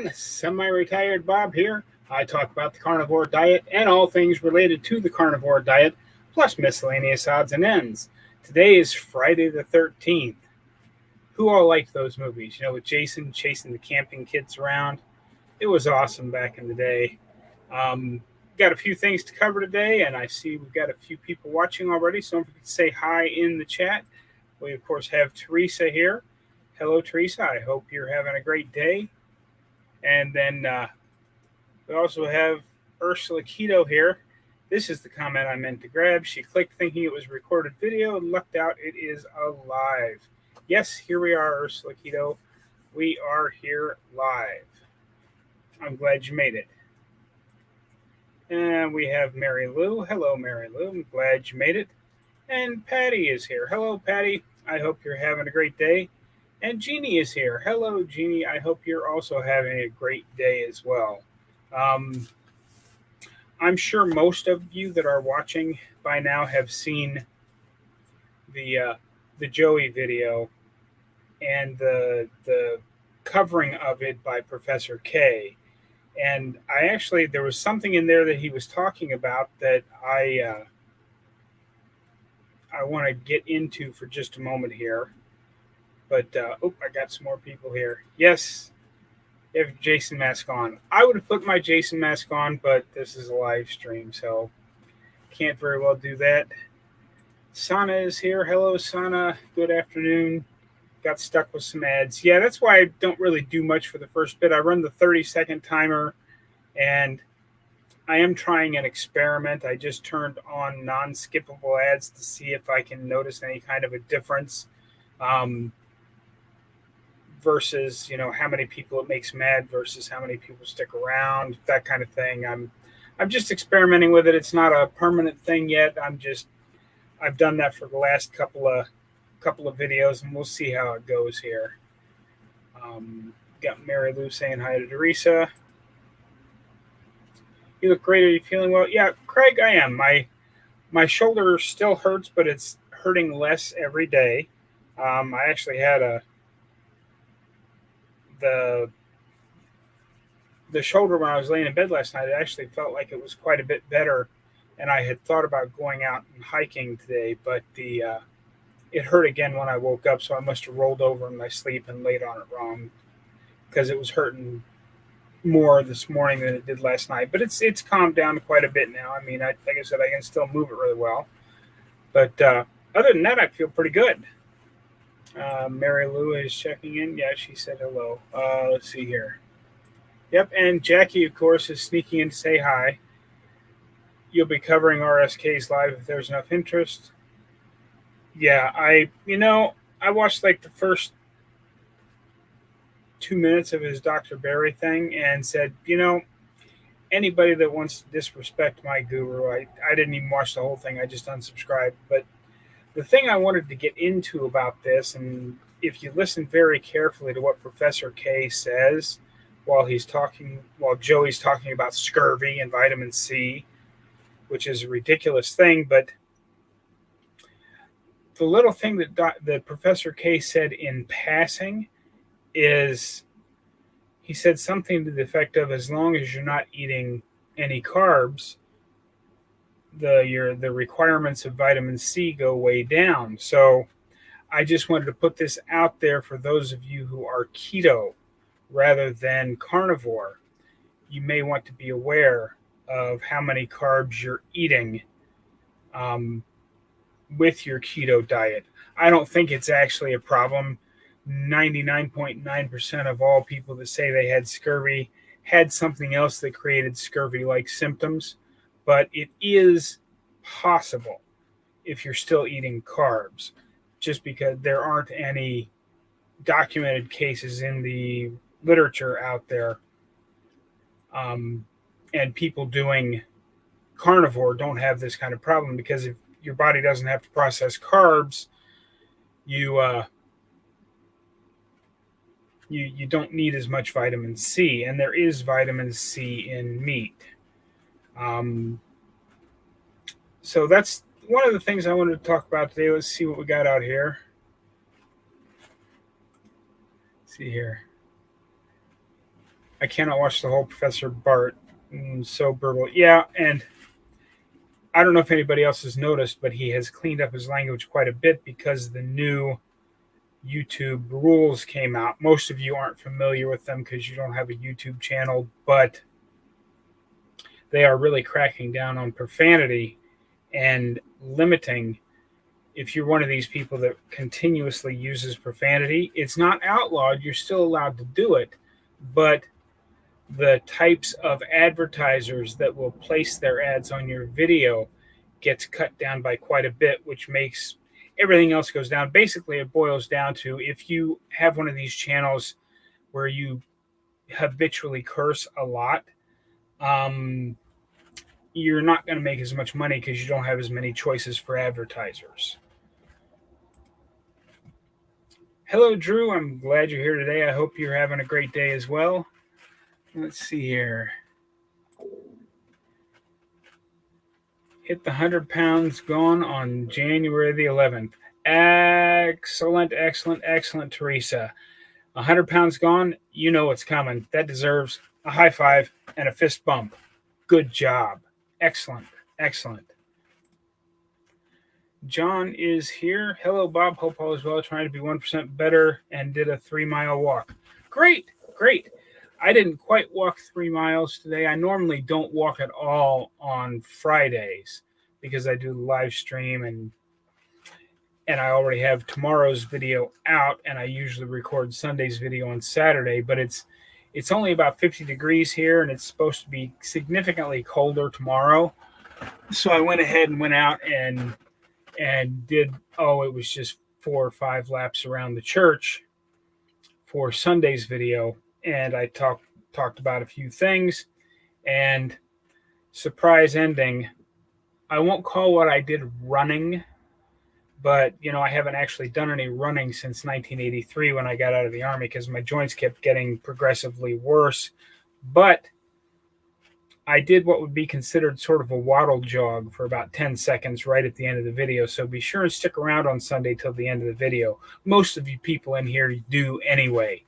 everyone. Semi-retired Bob here. I talk about the carnivore diet and all things related to the carnivore diet, plus miscellaneous odds and ends. Today is Friday the 13th. Who all liked those movies? You know, with Jason chasing the camping kids around. It was awesome back in the day. Um, got a few things to cover today, and I see we've got a few people watching already. So if you could say hi in the chat. We, of course, have Teresa here. Hello, Teresa. I hope you're having a great day. And then we also have Ursula Keto here. This is the comment I meant to grab. She clicked thinking it was recorded video and lucked out it is alive. Yes, here we are, Ursula Keto. We are here live. I'm glad you made it. And we have Mary Lou. Hello, Mary Lou. I'm glad you made it. And Patty is here. Hello, Patty. I hope you're having a great day. And Jeannie is here. Hello, Jeannie. I hope you're also having a great day as well. I'm sure most of you that are watching by now have seen the Joey video and the covering of it by Professor K. And there was something in there that he was talking about that I want to get into for just a moment here. But, I got some more people here. Yes, you have Jason mask on. I would have put my Jason mask on, but this is a live stream, so can't very well do that. Sana is here. Hello, Sana. Good afternoon. Got stuck with some ads. Yeah, that's why I don't really do much for the first bit. I run the 30-second timer, and I am trying an experiment. I just turned on non-skippable ads to see if I can notice any kind of a difference. Versus, how many people it makes mad versus how many people stick around, that kind of thing. I'm just experimenting with it. It's not a permanent thing yet. I've done that for the last couple of videos, and we'll see how it goes here. Got Mary Lou saying hi to Teresa. You look great. Are you feeling well? Yeah, Craig, I am. My shoulder still hurts, but it's hurting less every day. I actually had the shoulder when I was laying in bed last night. It actually felt like it was quite a bit better, and I had thought about going out and hiking today, but it hurt again when I woke up, so I must have rolled over in my sleep and laid on it wrong because it was hurting more this morning than it did last night. But it's calmed down quite a bit now. I mean, like I said, I can still move it really well, but other than that, I feel pretty good. Mary Lou is checking in. Yeah, she said hello. Let's see here. Yep, and Jackie, of course, is sneaking in to say hi. You'll be covering RSK's live if there's enough interest. Yeah, I watched like the first 2 minutes of his Dr. Barry thing and said, anybody that wants to disrespect my guru, I didn't even watch the whole thing. I just unsubscribed. But the thing I wanted to get into about this, and if you listen very carefully to what Professor K says while Joey's talking about scurvy and vitamin C, which is a ridiculous thing, but the little thing that Professor K said in passing is he said something to the effect of, as long as you're not eating any carbs, the requirements of vitamin C go way down. So I just wanted to put this out there for those of you who are keto rather than carnivore. You may want to be aware of how many carbs you're eating with your keto diet. I don't think it's actually a problem. 99.9% of all people that say they had scurvy had something else that created scurvy-like symptoms. But it is possible if you're still eating carbs, just because there aren't any documented cases in the literature out there. And people doing carnivore don't have this kind of problem, because if your body doesn't have to process carbs, you don't need as much vitamin C, and there is vitamin C in meat. So that's one of the things I wanted to talk about today. Let's see what we got out here. Let's see here. I cannot watch the whole Professor Bart. So brutal. Yeah, and I don't know if anybody else has noticed, but he has cleaned up his language quite a bit because the new YouTube rules came out. Most of you aren't familiar with them because you don't have a YouTube channel, but they are really cracking down on profanity and limiting. If you're one of these people that continuously uses profanity, it's not outlawed. You're still allowed to do it, but the types of advertisers that will place their ads on your video gets cut down by quite a bit, which makes everything else goes down. Basically, it boils down to if you have one of these channels where you habitually curse a lot, you're not going to make as much money because you don't have as many choices for advertisers. Hello, Drew. I'm glad you're here today. I hope you're having a great day as well. Let's see here. Hit the 100 pounds gone on January the 11th. Excellent, excellent, excellent, Teresa. 100 pounds gone, you know what's coming. That deserves a high five and a fist bump. Good job. Excellent, excellent. John is here. Hello, Bob. Hope all is well. Trying to be 1% better and did a 3-mile walk. Great, great. I didn't quite walk 3 miles today. I normally don't walk at all on Fridays because I do the live stream and I already have tomorrow's video out, and I usually record Sunday's video on Saturday, but it's only about 50 degrees here, and it's supposed to be significantly colder tomorrow. So I went ahead and went out and did, it was just 4 or 5 laps around the church for Sunday's video, and I talked about a few things, and surprise ending, I won't call what I did running, but I haven't actually done any running since 1983 when I got out of the Army because my joints kept getting progressively worse. But I did what would be considered sort of a waddle jog for about 10 seconds right at the end of the video. So be sure and stick around on Sunday till the end of the video. Most of you people in here do anyway.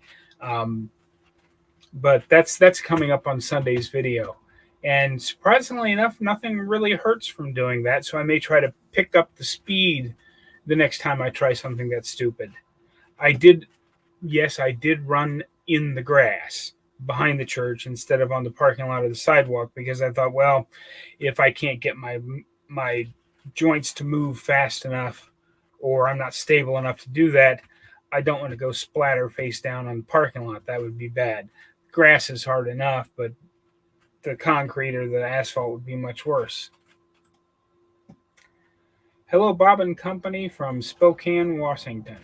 But that's coming up on Sunday's video. And surprisingly enough, nothing really hurts from doing that. So I may try to pick up the speed the next time I try something that's stupid. I did run in the grass behind the church instead of on the parking lot of the sidewalk because I thought, well, if I can't get my joints to move fast enough or I'm not stable enough to do that, I don't want to go splatter face down on the parking lot. That would be bad. Grass is hard enough, but the concrete or the asphalt would be much worse. Hello, Bob and Company from Spokane, Washington.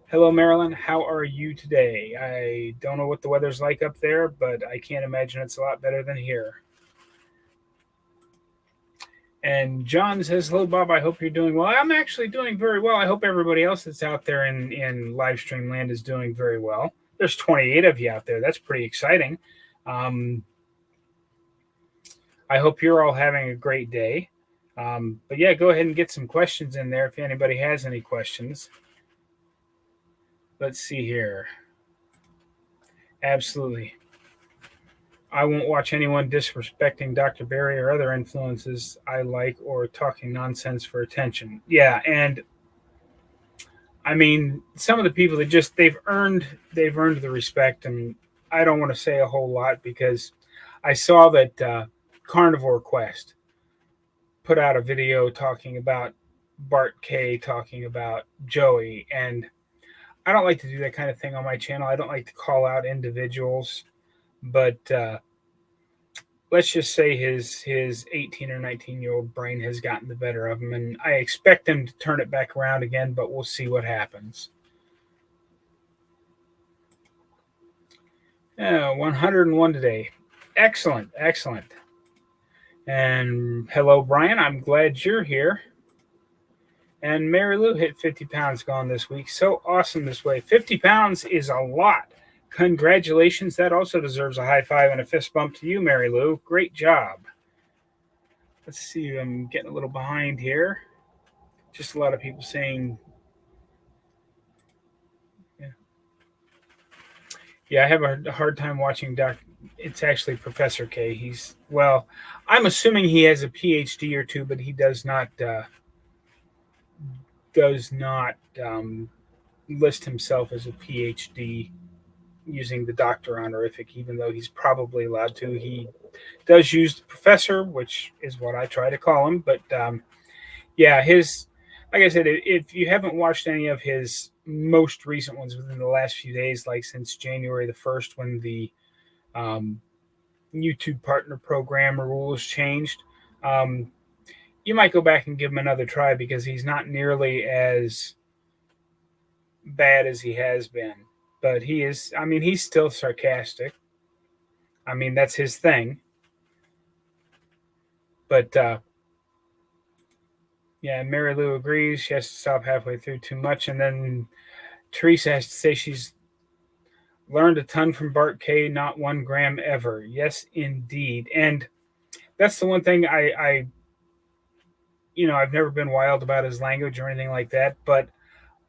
Hello, Marilyn. How are you today? I don't know what the weather's like up there, but I can't imagine it's a lot better than here. And John says, hello, Bob. I hope you're doing well. I'm actually doing very well. I hope everybody else that's out there in live stream land is doing very well. There's 28 of you out there. That's pretty exciting. I hope you're all having a great day. But yeah, go ahead and get some questions in there if anybody has any questions. Let's see here. Absolutely. I won't watch anyone disrespecting Dr. Barry or other influences I like or talking nonsense for attention. Yeah, and I mean, some of the people that they've earned the respect, and I don't want to say a whole lot because I saw that Carnivore Quest put out a video talking about Bart K, talking about Joey, and I don't like to do that kind of thing on my channel. I don't like to call out individuals, but let's just say his 18 or 19-year-old brain has gotten the better of him, and I expect him to turn it back around again, but we'll see what happens. 101 today. Excellent, excellent. And hello, Brian. I'm glad you're here. And Mary Lou hit 50 pounds gone this week. So awesome this way. 50 pounds is a lot. Congratulations. That also deserves a high five and a fist bump to you, Mary Lou. Great job. Let's see. I'm getting a little behind here. Just a lot of people saying, yeah. Yeah, I have a hard time watching Doc. It's actually Professor K. I'm assuming he has a PhD or two, but he does not list himself as a PhD using the doctor honorific, even though he's probably allowed to. He does use the professor, which is what I try to call him. But yeah, like I said, if you haven't watched any of his most recent ones within the last few days, like since January the 1st, when the um, YouTube partner program rules changed, um, you might go back and give him another try because he's not nearly as bad as he has been. But he's still sarcastic. I mean, that's his thing. But yeah, Mary Lou agrees. She has to stop halfway through too much. And then Teresa has to say she's learned a ton from Bart K, not 1 gram ever. Yes, indeed. And that's the one thing I've never been wild about his language or anything like that, but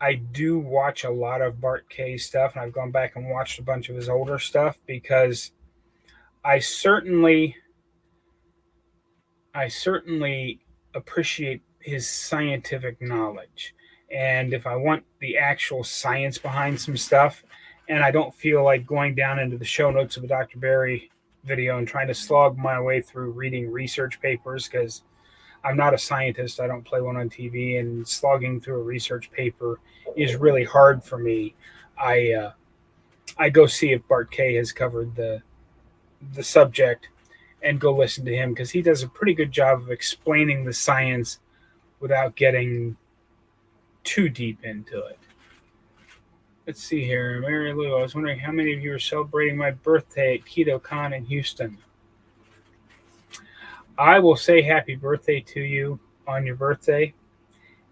I do watch a lot of Bart K stuff, and I've gone back and watched a bunch of his older stuff because I certainly, I certainly appreciate his scientific knowledge. And if I want the actual science behind some stuff, and I don't feel like going down into the show notes of a Dr. Barry video and trying to slog my way through reading research papers because I'm not a scientist. I don't play one on TV, and slogging through a research paper is really hard for me. I go see if Bart K has covered the subject and go listen to him because he does a pretty good job of explaining the science without getting too deep into it. Let's see here, Mary Lou. I was wondering how many of you are celebrating my birthday at KetoCon in Houston. I will say happy birthday to you on your birthday.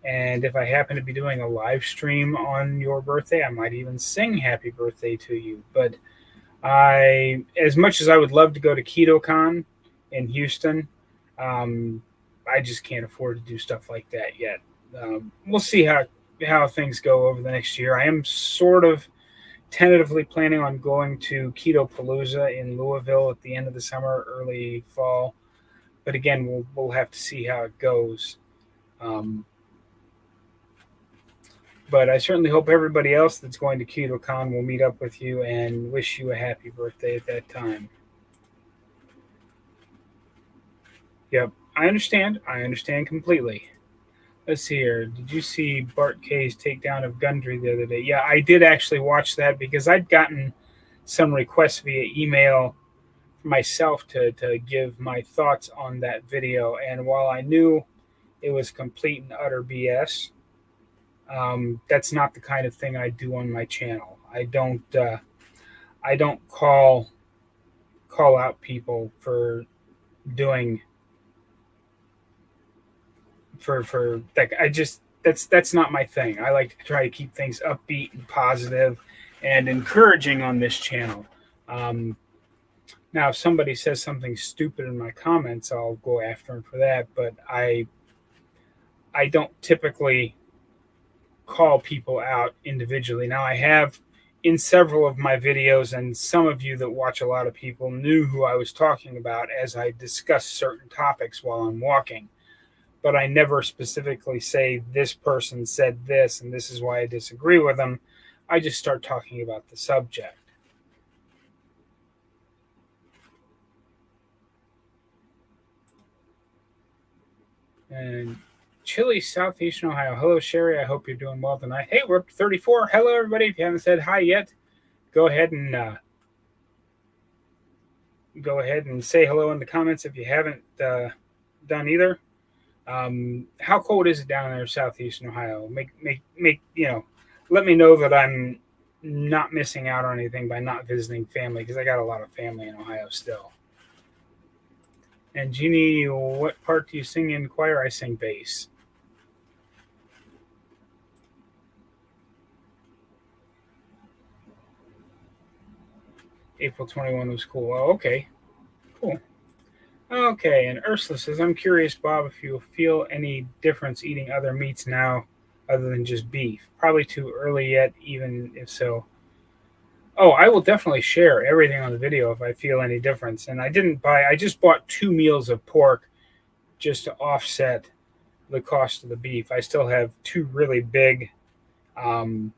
And if I happen to be doing a live stream on your birthday, I might even sing happy birthday to you. But as much as I would love to go to KetoCon in Houston, um, I just can't afford to do stuff like that yet. We'll see how things go over the next year. I am sort of tentatively planning on going to Keto Palooza in Louisville at the end of the summer, early fall. But again, we'll have to see how it goes. Um, but I certainly hope everybody else that's going to KetoCon will meet up with you and wish you a happy birthday at that time. Yep, I understand. I understand completely. Let's see here. Did you see Bart K's takedown of Gundry the other day? Yeah, I did actually watch that because I'd gotten some requests via email myself to give my thoughts on that video. And while I knew it was complete and utter BS, that's not the kind of thing I do on my channel. I don't call out people for doing for like I just that's not my thing. I like to try to keep things upbeat and positive and encouraging on this channel. Um, Now, if somebody says something stupid in my comments, I'll go after them for that. But I don't typically call people out individually. Now, I have in several of my videos, and some of you that watch a lot of people knew who I was talking about as I discuss certain topics while I'm walking. But I never specifically say this person said this and this is why I disagree with them. I just start talking about the subject. And Chile, Southeastern Ohio. Hello, Sherry. I hope you're doing well tonight. Hey, we're up to 34. Hello, everybody. If you haven't said hi yet, go ahead and say hello in the comments if you haven't done either. How cold is it down there in Southeastern Ohio? Let me know that I'm not missing out on anything by not visiting family because I got a lot of family in Ohio still. And Jeannie, what part do you sing in choir? I sing bass. April 21 was cool. Oh, okay. Cool. Okay, and Ursula says, I'm curious, Bob, if you feel any difference eating other meats now other than just beef. Probably too early yet, even if so. Oh, I will definitely share everything on the video if I feel any difference. And I just bought 2 meals of pork just to offset the cost of the beef. I still have two really big, um,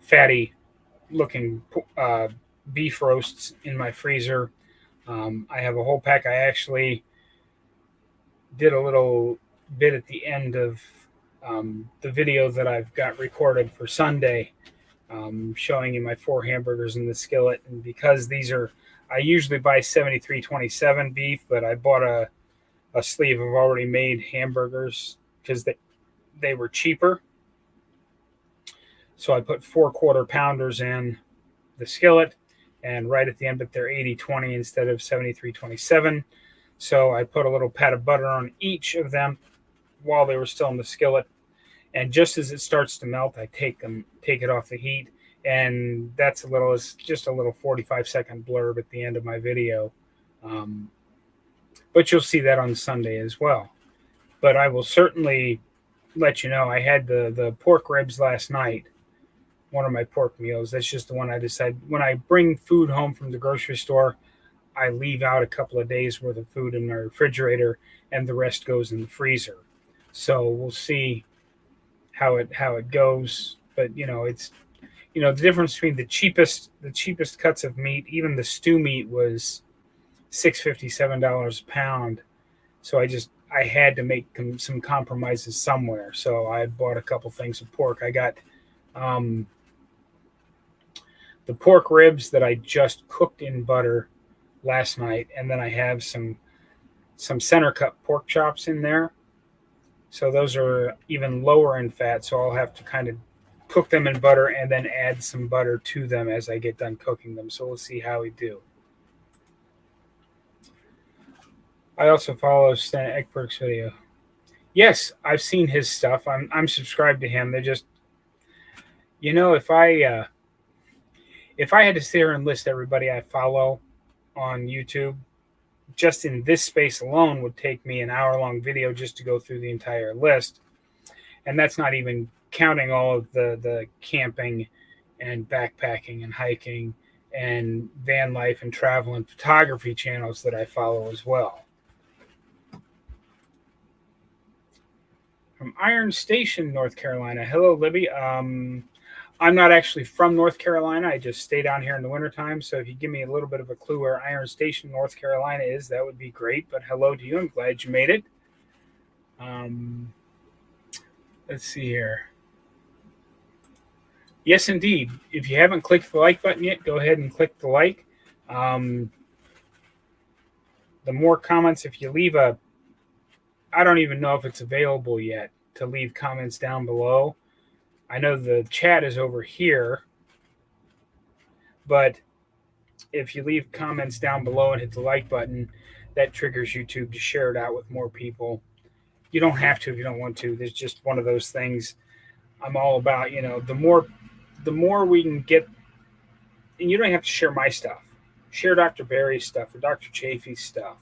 fatty looking beef roasts in my freezer. I have a whole pack. I actually did a little bit at the end of the video that I've got recorded for Sunday, showing you my 4 hamburgers in the skillet. And because I usually buy 7327 beef, but I bought a sleeve of already made hamburgers because they were cheaper. So I put 4 quarter pounders in the skillet, and right at the end, but they're 80/20 instead of 73/27. So I put a little pat of butter on each of them while they were still in the skillet, and just as it starts to melt, I take it off the heat, and it's just a little 45-second blurb at the end of my video. But you'll see that on Sunday as well. But I will certainly let you know. I had the pork ribs last night, one of my pork meals. That's just the one I decide when I bring food home from the grocery store. I leave out a couple of days worth of food in my refrigerator, and the rest goes in the freezer. So we'll see how it goes. But it's the difference between the cheapest cuts of meat. Even the stew meat was $6.57 a pound. So I had to make some compromises somewhere. So I bought a couple things of pork. I got um, the pork ribs that I just cooked in butter last night, and then I have some center cut pork chops in there. So those are even lower in fat. So I'll have to kind of cook them in butter and then add some butter to them as I get done cooking them. So we'll see how we do. I also follow Stan Ekberg's video. Yes, I've seen his stuff. I'm subscribed to him. They're just, if I had to sit here and list everybody I follow on YouTube, just in this space alone would take me an hour-long video just to go through the entire list. And that's not even counting all of the camping and backpacking and hiking and van life and travel and photography channels that I follow as well. From Iron Station, North Carolina. Hello, Libby. I'm not actually from North Carolina. I just stay down here in the wintertime. So if you give me a little bit of a clue where Iron Station, North Carolina is, that would be great. But hello to you. I'm glad you made it. Let's see here. Yes, indeed. If you haven't clicked the like button yet, go ahead and click the like. The more comments, if you leave I don't even know if it's available yet to leave comments down below. I know the chat is over here, but if you leave comments down below and hit the like button, that triggers YouTube to share it out with more people. You don't have to if you don't want to. There's just one of those things. I'm all about, the more we can get, and you don't have to share my stuff. Share Dr. Barry's stuff or Dr. Chafee's stuff.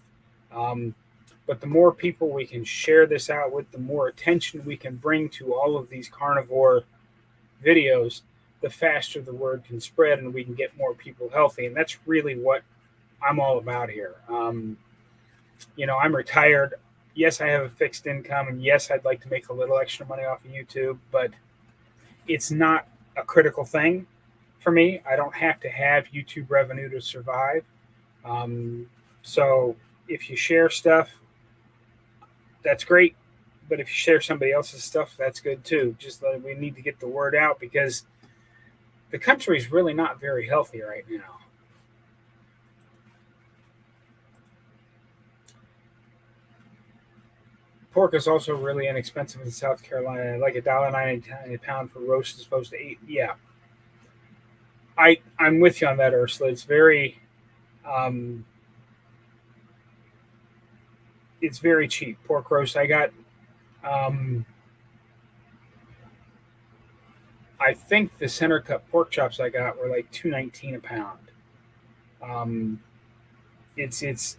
But the more people we can share this out with, the more attention we can bring to all of these carnivore videos, the faster the word can spread and we can get more people healthy. And that's really what I'm all about here. I'm retired. Yes, I have a fixed income. And yes, I'd like to make a little extra money off of YouTube, but it's not a critical thing for me. I don't have to have YouTube revenue to survive. So if you share stuff, that's great. But if you share somebody else's stuff, that's good too. We need to get the word out because the country is really not very healthy right now. Pork is also really inexpensive in South Carolina, like $1.99 a pound for roast as opposed to $8. Yeah, I'm with you on that, Ursula. It's very cheap. Pork roast. I got I think the center cut pork chops I got were like $2.19 a pound. It's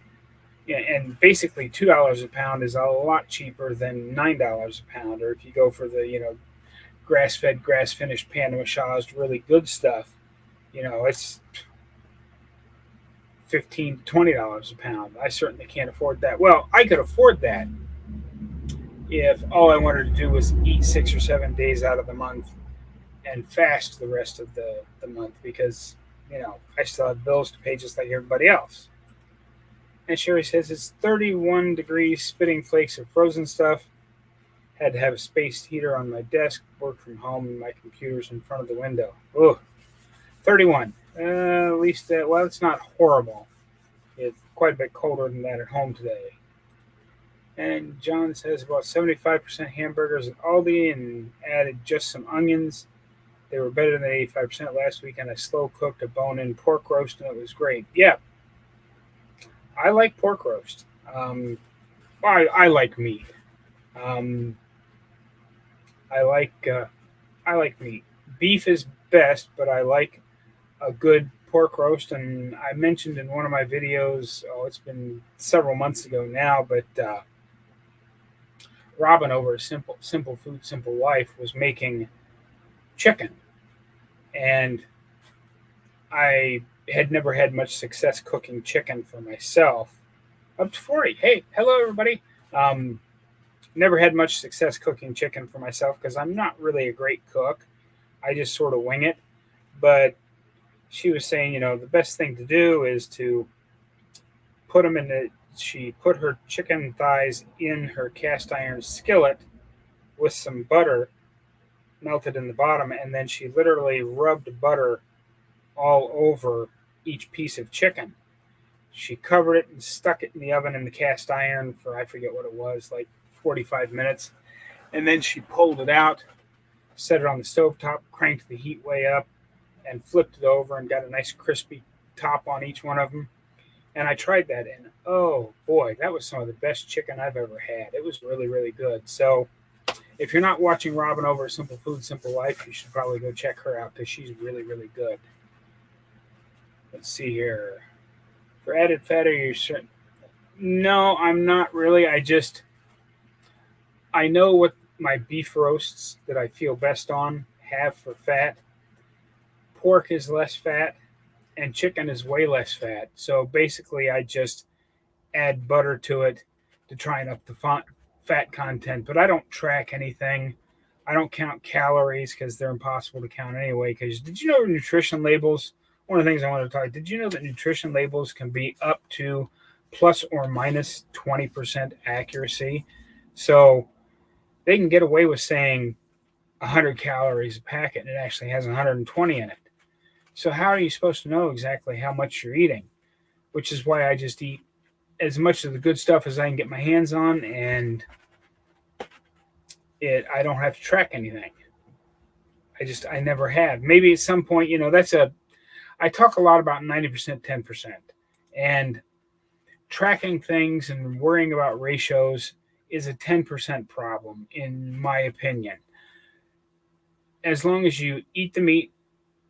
and basically $2 a pound is a lot cheaper than $9 a pound. Or if you go for the grass-fed, grass-finished, panda-massaged, really good stuff, it's $15 to $20 a pound. I certainly can't afford that. Well, I could afford that if all I wanted to do was eat 6 or 7 days out of the month and fast the rest of the month because, I still have bills to pay just like everybody else. And Sherry says it's 31 degrees, spitting flakes of frozen stuff. Had to have a space heater on my desk, work from home, and my computer's in front of the window. Ugh, 31. At least, well, it's not horrible. It's quite a bit colder than that at home today. And John says about 75% hamburgers at Aldi and added just some onions. They were better than 85% last week, and I slow cooked a bone-in pork roast, and it was great. Yeah, I like pork roast. I like meat. I like meat. Beef is best, but I like a good pork roast. And I mentioned in one of my videos, it's been several months ago now, but Robin over at Simple Food, Simple Life was making chicken, and I had never had much success cooking chicken for myself. Up to 40. Hey, hello everybody. Never had much success cooking chicken for myself because I'm not really a great cook. I just sort of wing it. But she was saying, the best thing to do is to put them she put her chicken thighs in her cast iron skillet with some butter melted in the bottom, and then she literally rubbed butter all over each piece of chicken. She covered it and stuck it in the oven in the cast iron for, I forget what it was, like 45 minutes. And then she pulled it out, set it on the stovetop, cranked the heat way up, and flipped it over and got a nice crispy top on each one of them. And I tried that, and oh boy, that was some of the best chicken I've ever had. It was really, really good. So if you're not watching Robin over at Simple Food, Simple Life, you should probably go check her out because she's really, really good. Let's see here. For added fat, are you certain? No, I'm not really. I know what my beef roasts that I feel best on have for fat. Pork is less fat, and chicken is way less fat. So basically, I just add butter to it to try and up the fat content. But I don't track anything. I don't count calories because they're impossible to count anyway. Because did you know nutrition labels? One of the things I want to talk. Did you know that nutrition labels can be up to plus or minus 20% accuracy? So they can get away with saying 100 calories a packet, and it actually has 120 in it. So how are you supposed to know exactly how much you're eating? Which is why I just eat as much of the good stuff as I can get my hands on, and I don't have to track anything. I never have. Maybe at some point, I talk a lot about 90%, 10%. And tracking things and worrying about ratios is a 10% problem, in my opinion. As long as you eat the meat,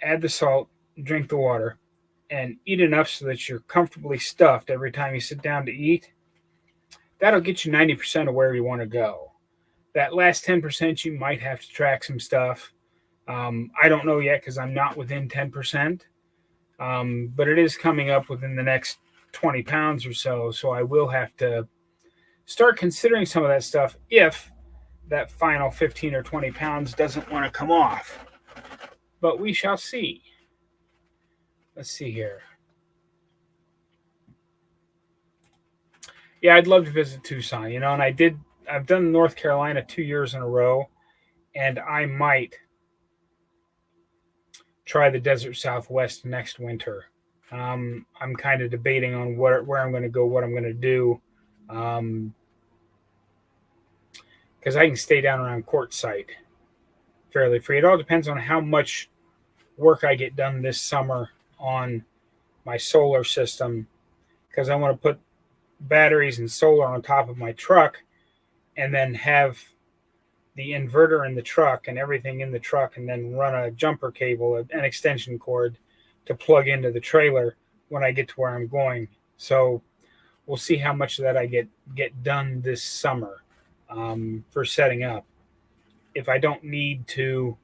add the salt, drink the water, and eat enough so that you're comfortably stuffed every time you sit down to eat, that'll get you 90% of where you want to go. That last 10%, you might have to track some stuff. I don't know yet because I'm not within 10%. But it is coming up within the next 20 pounds or so. So I will have to start considering some of that stuff if that final 15 or 20 pounds doesn't want to come off. But we shall see. Let's see here. Yeah, I'd love to visit Tucson, and I've done North Carolina 2 years in a row, and I might try the desert Southwest next winter. I'm kind of debating on where I'm going to go, what I'm going to do, because I can stay down around Quartzsite fairly free. It all depends on how much work I get done this summer on my solar system, because I want to put batteries and solar on top of my truck and then have the inverter in the truck and everything in the truck, and then run a jumper cable, an extension cord to plug into the trailer when I get to where I'm going. So we'll see how much of that I get done this summer for setting up. if I don't need to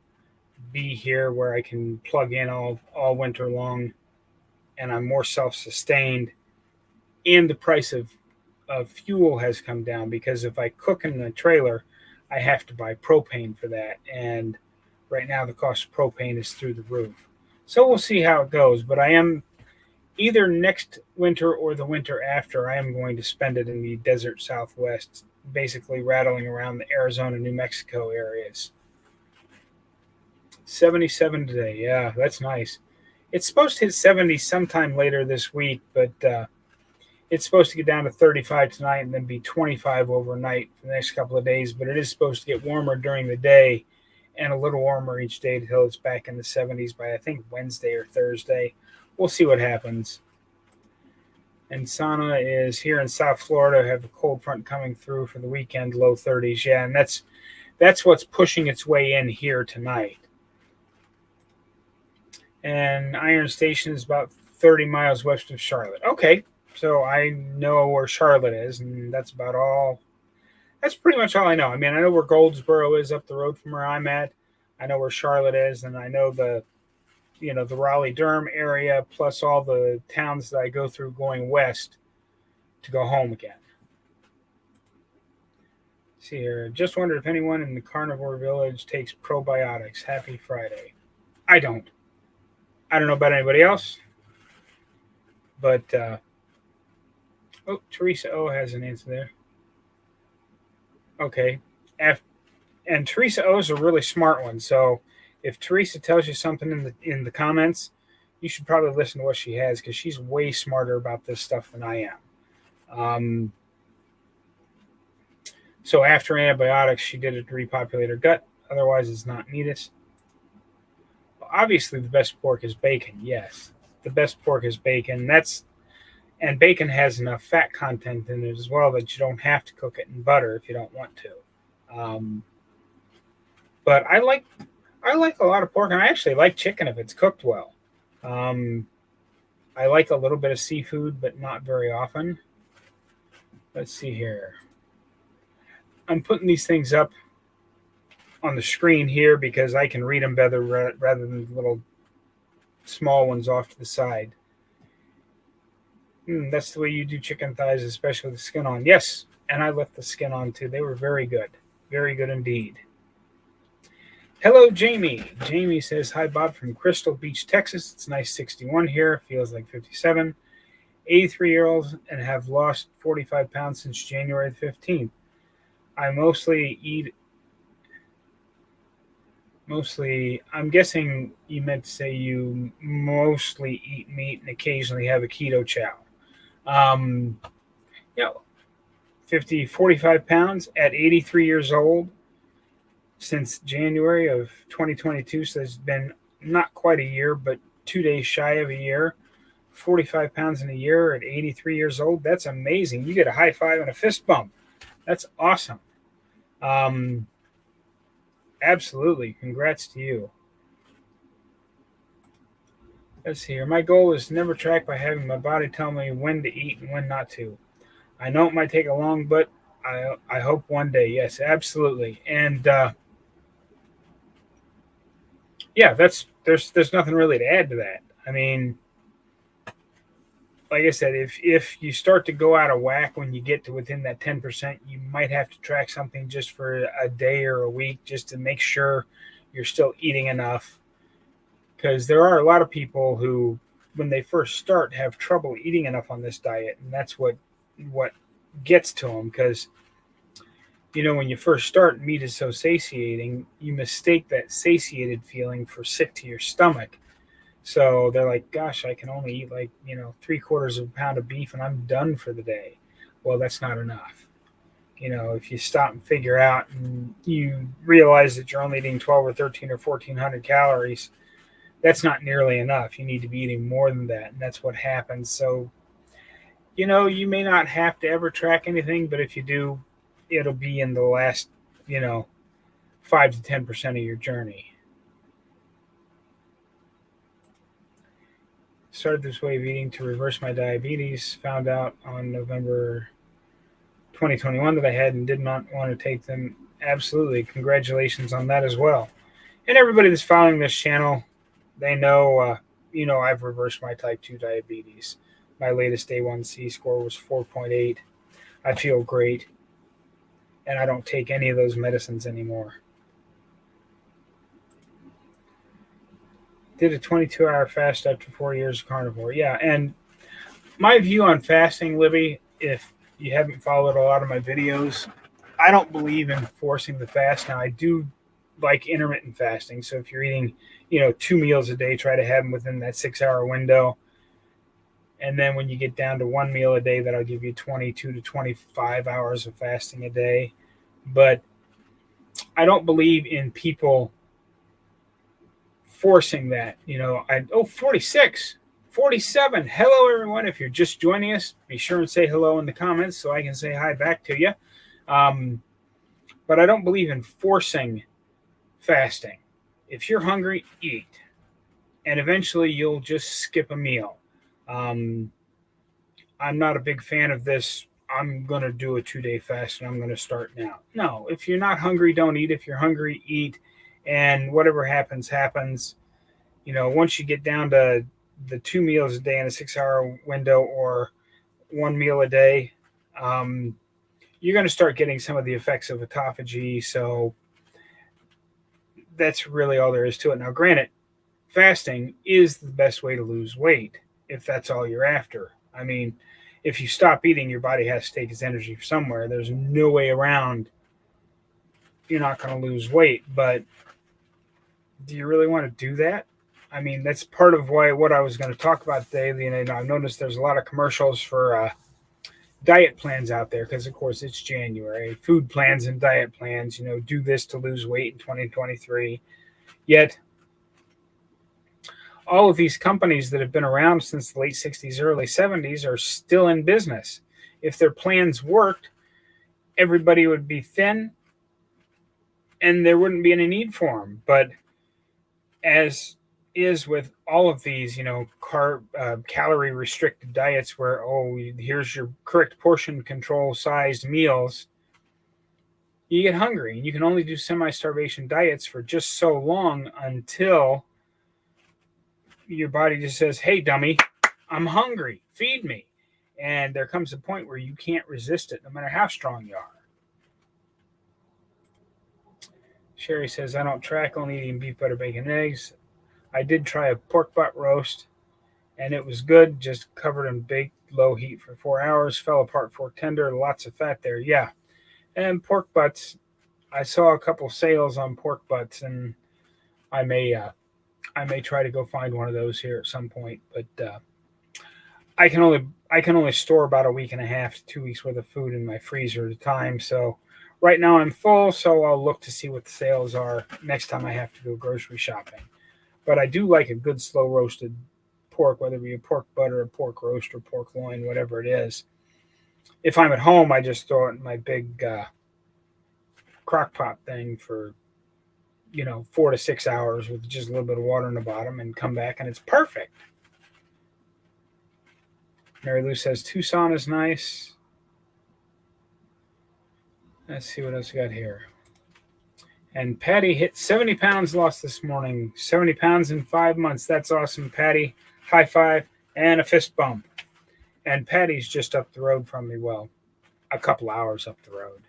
be here where I can plug in all winter long and I'm more self-sustained, and the price of fuel has come down, because if I cook in the trailer, I have to buy propane for that. And right now the cost of propane is through the roof. So we'll see how it goes. But I am, either next winter or the winter after, I am going to spend it in the desert Southwest, basically rattling around the Arizona, New Mexico areas. 77 today. Yeah, that's nice. It's supposed to hit 70 sometime later this week, but it's supposed to get down to 35 tonight and then be 25 overnight for the next couple of days. But it is supposed to get warmer during the day and a little warmer each day until it's back in the 70s by, I think, Wednesday or Thursday. We'll see what happens. And Sana is here in South Florida. Have a cold front coming through for the weekend, low 30s. Yeah, and that's what's pushing its way in here tonight. And Iron Station is about 30 miles west of Charlotte. Okay, so I know where Charlotte is, and that's about all. That's pretty much all I know. I mean, I know where Goldsboro is up the road from where I'm at. I know where Charlotte is, and I know the Raleigh-Durham area, plus all the towns that I go through going west to go home again. Let's see here. Just wondered if anyone in the Carnivore Village takes probiotics. Happy Friday. I don't. I don't know about anybody else, but Teresa O has an answer there. Okay, and Teresa O is a really smart one. So if Teresa tells you something in the comments, you should probably listen to what she has, because she's way smarter about this stuff than I am. So after antibiotics, she did it to repopulate her gut. Otherwise, it's not needed. Obviously, the best pork is bacon. Yes, the best pork is bacon. And bacon has enough fat content in it as well that you don't have to cook it in butter if you don't want to. But I like a lot of pork, and I actually like chicken if it's cooked well. I like a little bit of seafood, but not very often. Let's see here. I'm putting these things up on the screen here because I can read them better rather than little small ones off to the side. That's the way you do chicken thighs, especially with the skin on. Yes, and I left the skin on too. They were very good. Very good indeed. Hello, Jamie. Jamie says, hi, Bob, from Crystal Beach, Texas. It's nice 61 here. Feels like 57. 83-year-old and have lost 45 pounds since January 15th. I'm guessing you meant to say you mostly eat meat and occasionally have a keto chow. 45 pounds at 83 years old since January of 2022. So it's been not quite a year, but 2 days shy of a year. 45 pounds in a year at 83 years old. That's amazing. You get a high five and a fist bump. That's awesome. Absolutely. Congrats to you. Let's see here. My goal is to never track by having my body tell me when to eat and when not to. I know it might take a long, but I hope one day. Yes, absolutely. And there's nothing really to add to that. I mean, like I said, if you start to go out of whack when you get to within that 10%, you might have to track something just for a day or a week just to make sure you're still eating enough. Because there are a lot of people who, when they first start, have trouble eating enough on this diet, and that's what gets to them. Because when you first start, meat is so satiating, you mistake that satiated feeling for sick to your stomach. So they're like, gosh, I can only eat 3/4 of a pound of beef and I'm done for the day. Well, that's not enough. If you stop and figure out and you realize that you're only eating 12 or 13 or 1,400 calories, that's not nearly enough. You need to be eating more than that. And that's what happens. So, you may not have to ever track anything, but if you do, it'll be in the last, 5 to 10% of your journey. Started this way of eating to reverse my diabetes. Found out on November 2021 that I had and did not want to take them Absolutely. Congratulations on that as well. And everybody that's following this channel, they know, I've reversed my type 2 diabetes. My latest A1C score was 4.8. I feel great, and I don't take any of those medicines anymore. Did a 22-hour fast after 4 years of carnivore. Yeah, and my view on fasting, Libby, if you haven't followed a lot of my videos, I don't believe in forcing the fast. Now, I do like intermittent fasting. So if you're eating, 2 meals a day, try to have them within that 6-hour window. And then when you get down to one meal a day, that'll give you 22 to 25 hours of fasting a day. But I don't believe in people forcing that. 46, 47. Hello, everyone. If you're just joining us, be sure and say hello in the comments so I can say hi back to you. But I don't believe in forcing fasting. If you're hungry, eat. And eventually you'll just skip a meal. I'm not a big fan of this. I'm going to do a 2-day fast and I'm going to start now. No, if you're not hungry, don't eat. If you're hungry, eat. And whatever happens, happens. Once you get down to the 2 meals a day in a 6-hour window or one meal a day, you're going to start getting some of the effects of autophagy. So that's really all there is to it. Now, granted, fasting is the best way to lose weight if that's all you're after. I mean, if you stop eating, your body has to take its energy from somewhere. There's no way around. You're not going to lose weight, but do you really want to do that? I mean, that's part of what I was going to talk about today. I've noticed there's a lot of commercials for diet plans out there because, of course, it's January. Food plans and diet plans, do this to lose weight in 2023. Yet, all of these companies that have been around since the late 60s, early 70s are still in business. If their plans worked, everybody would be thin and there wouldn't be any need for them. But as is with all of these, calorie restricted diets where, here's your correct portion control sized meals, you get hungry. And you can only do semi-starvation diets for just so long until your body just says, hey, dummy, I'm hungry, feed me. And there comes a point where you can't resist it no matter how strong you are. Sherry says, I don't track, only eating beef, butter, bacon, and eggs. I did try a pork butt roast, and it was good, just covered in baked low heat for 4 hours, fell apart fork tender, lots of fat there. Yeah. And pork butts, I saw a couple sales on pork butts, and I may try to go find one of those here at some point, but I can only store about a week and a half to 2 weeks worth of food in my freezer at a time. So right now I'm full, so I'll look to see what the sales are next time I have to go grocery shopping. But I do like a good slow roasted pork, whether it be a pork butt or a pork roast or pork loin, whatever it is. If I'm at home, I just throw it in my big crock pot thing for 4 to 6 hours with just a little bit of water in the bottom and come back and it's perfect. Mary Lou says Tucson is nice. Let's see what else we got here. And Patty hit 70 pounds lost this morning. 70 pounds in 5 months. That's awesome, Patty. High five and a fist bump. And Patty's just up the road from me. Well, a couple hours up the road.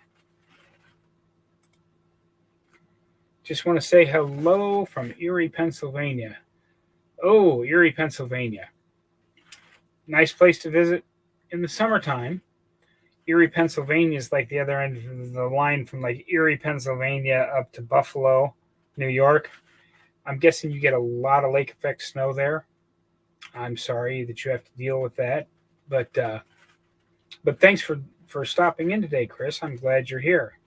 Just want to say hello from Erie, Pennsylvania. Oh, Erie, Pennsylvania. Nice place to visit in the summertime. Erie, Pennsylvania is like the other end of the line from like Erie, Pennsylvania up to Buffalo, New York. I'm guessing you get a lot of lake effect snow there. I'm sorry that you have to deal with that. But thanks for stopping in today, Chris. I'm glad you're here.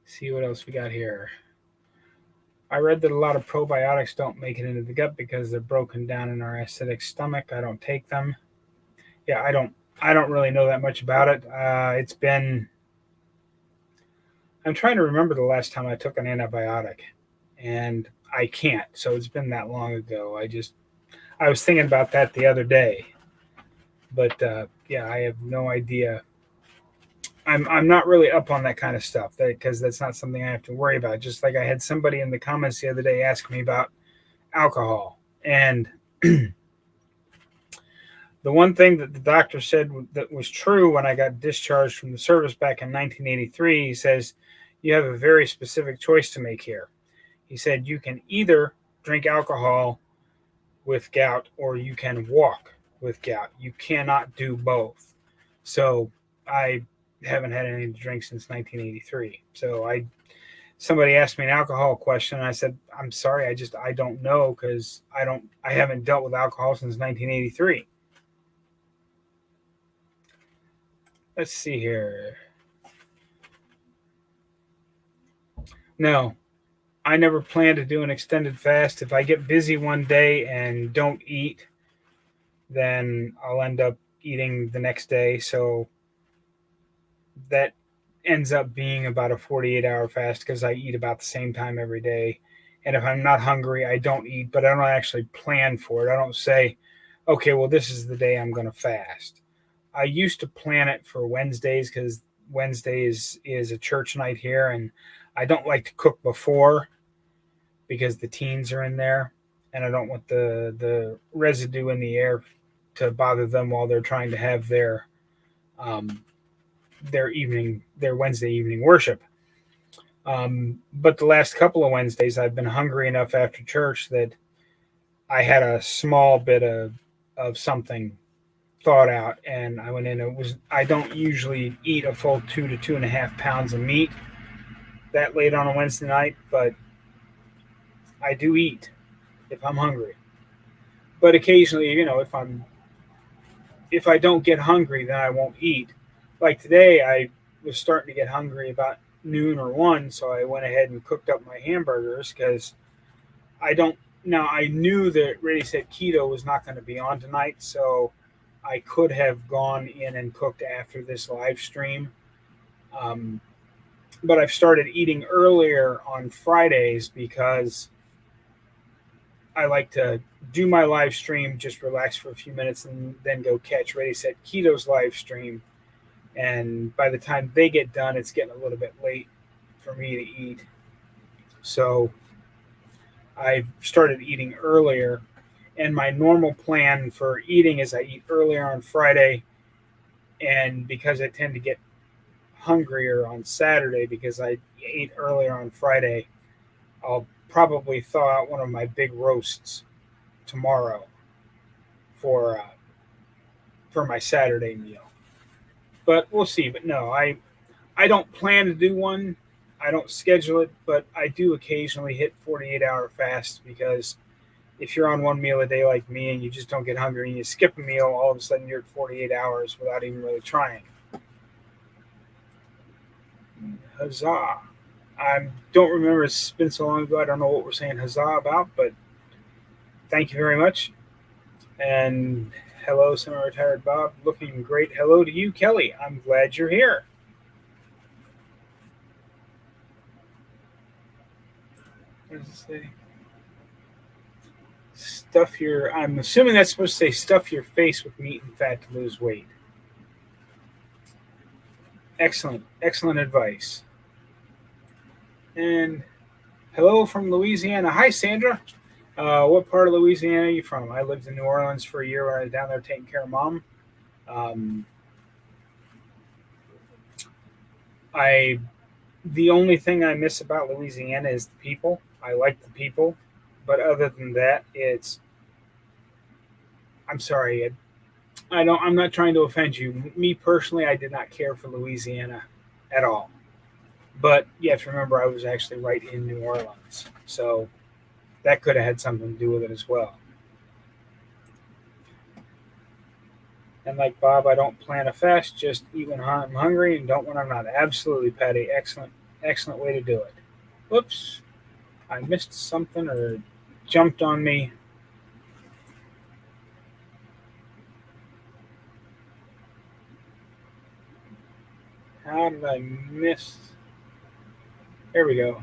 See what else we got here. I read that a lot of probiotics don't make it into the gut because they're broken down in our acidic stomach. I don't take them. Yeah, I don't really know that much about it. I'm trying to remember the last time I took an antibiotic, and I can't. So it's been that long ago. I was thinking about that the other day, but yeah, I have no idea I'm not really up on that kind of stuff because that's not something I have to worry about. Just like I had somebody in the comments the other day ask me about alcohol, and the one thing that the doctor said that was true when I got discharged from the service back in 1983, he says, you have a very specific choice to make here. He said, you can either drink alcohol with gout or you can walk with gout. You cannot do both. So I haven't had anything to drink since 1983. So somebody asked me an alcohol question and I said, I'm sorry, I don't know because I haven't dealt with alcohol since 1983. Let's see here. No, I never plan to do an extended fast. If I get busy one day and don't eat, then I'll end up eating the next day. So that ends up being about a 48-hour fast because I eat about the same time every day. And if I'm not hungry, I don't eat, but I don't actually plan for it. I don't say, okay, well, this is the day I'm going to fast. I used to plan it for Wednesdays because Wednesdays is a church night here, and I don't like to cook before because the teens are in there, and I don't want the residue in the air to bother them while they're trying to have um, their Wednesday evening worship. But the last couple of Wednesdays, I've been hungry enough after church that I had a small bit of something thawed out, and I went in. I don't usually eat a full 2 to 2.5 pounds of meat that late on a Wednesday night, but I do eat if I'm hungry. But occasionally, if I don't get hungry, then I won't eat. Like today, I was starting to get hungry about noon or 1, so I went ahead and cooked up my hamburgers because I don't. Now I knew that Ready Set Keto was not going to be on tonight, so I could have gone in and cooked after this live stream. Um, but I've started eating earlier on Fridays because I like to do my live stream, just relax for a few minutes, and then go catch Ready Set Keto's live stream. And by the time they get done, it's getting a little bit late for me to eat. So I've started eating earlier. And my normal plan for eating is I eat earlier on Friday. And because I tend to get hungrier on Saturday because I ate earlier on Friday, I'll probably thaw out one of my big roasts tomorrow for my Saturday meal. But we'll see. But no, I don't plan to do one. I don't schedule it, but I do occasionally hit 48-hour fasts because if you're on one meal a day like me and you just don't get hungry and you skip a meal, all of a sudden you're at 48 hours without even really trying. Huzzah. I don't remember. It's been so long ago. I don't know what we're saying huzzah about, but thank you very much. And hello, SemiRetired Bob. Looking great. Hello to you, Kelly. I'm glad you're here. What does it say? I'm assuming that's supposed to say stuff your face with meat and fat to lose weight. Excellent advice. And hello from Louisiana. Hi, Sandra. What part of Louisiana are you from? I lived in New Orleans for a year when I was down there taking care of Mom. The only thing I miss about Louisiana is the people. I like the people, but other than that, I'm sorry. I'm not trying to offend you. Me personally, I did not care for Louisiana at all. But you have to remember, I was actually right in New Orleans, so that could have had something to do with it as well. And like Bob, I don't plan a fast, just eat when I'm hungry and don't when I'm not. Absolutely, Patty. Excellent way to do it. Whoops. I missed something or jumped on me. How did I miss? Here we go.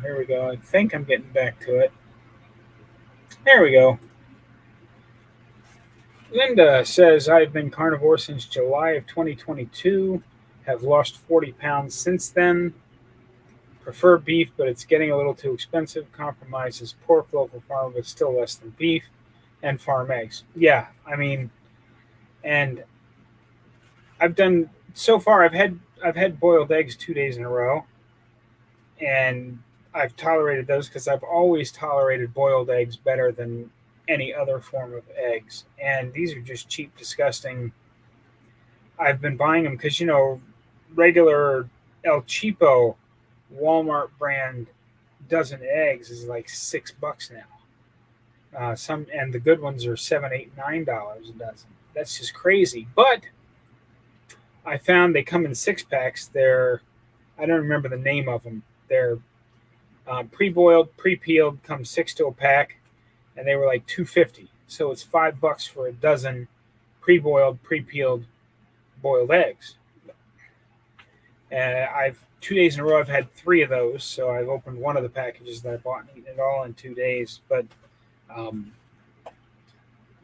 I think I'm getting back to it. There we go. Linda says, I've been carnivore since July of 2022. Have lost 40 pounds since then. Prefer beef, but it's getting a little too expensive. Compromises pork, local farm, but still less than beef. And farm eggs. Yeah, I mean, and I've done so far. I've had boiled eggs 2 days in a row, and I've tolerated those because I've always tolerated boiled eggs better than any other form of eggs. And these are just cheap, disgusting. I've been buying them because regular El Cheapo Walmart brand dozen eggs is like $6 now. Some and the good ones are $7, $8, $9 a dozen. That's just crazy. But I found they come in 6 packs. I don't remember the name of them. They're pre-boiled, pre-peeled, come 6 to a pack, and they were like $2.50. So it's $5 for a dozen pre-boiled, pre-peeled boiled eggs. And I've 2 days in a row. I've had 3 of those. So I've opened one of the packages that I bought and eaten it all in 2 days. But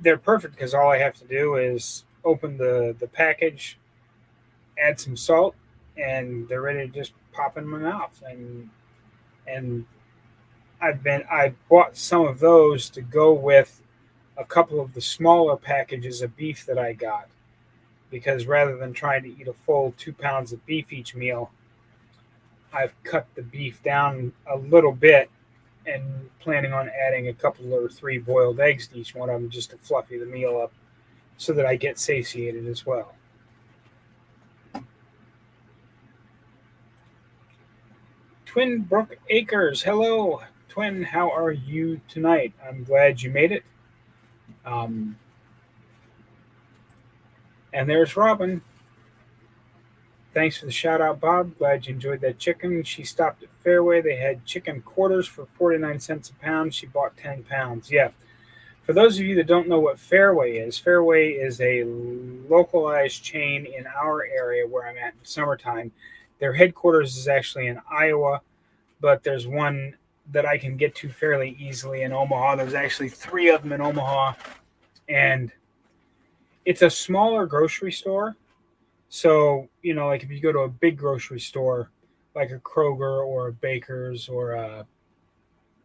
they're perfect because all I have to do is open the package, add some salt, and they're ready to just pop in my mouth. And I bought some of those to go with a couple of the smaller packages of beef that I got, because rather than trying to eat a full 2 pounds of beef each meal, I've cut the beef down a little bit and planning on adding a couple or 3 boiled eggs to each one of them just to fluffy the meal up so that I get satiated as well. Twin Brook Acres, hello. Twin, how are you tonight? I'm glad you made it. And there's Robin. Thanks for the shout out, Bob. Glad you enjoyed that chicken. She stopped at Fairway. They had chicken quarters for 49 cents a pound. She bought 10 pounds. Yeah. For those of you that don't know what Fairway is a localized chain in our area where I'm at in summertime. Their headquarters is actually in Iowa, but there's one that I can get to fairly easily in Omaha. There's actually 3 of them in Omaha, and it's a smaller grocery store. So, like if you go to a big grocery store, like a Kroger or a Baker's or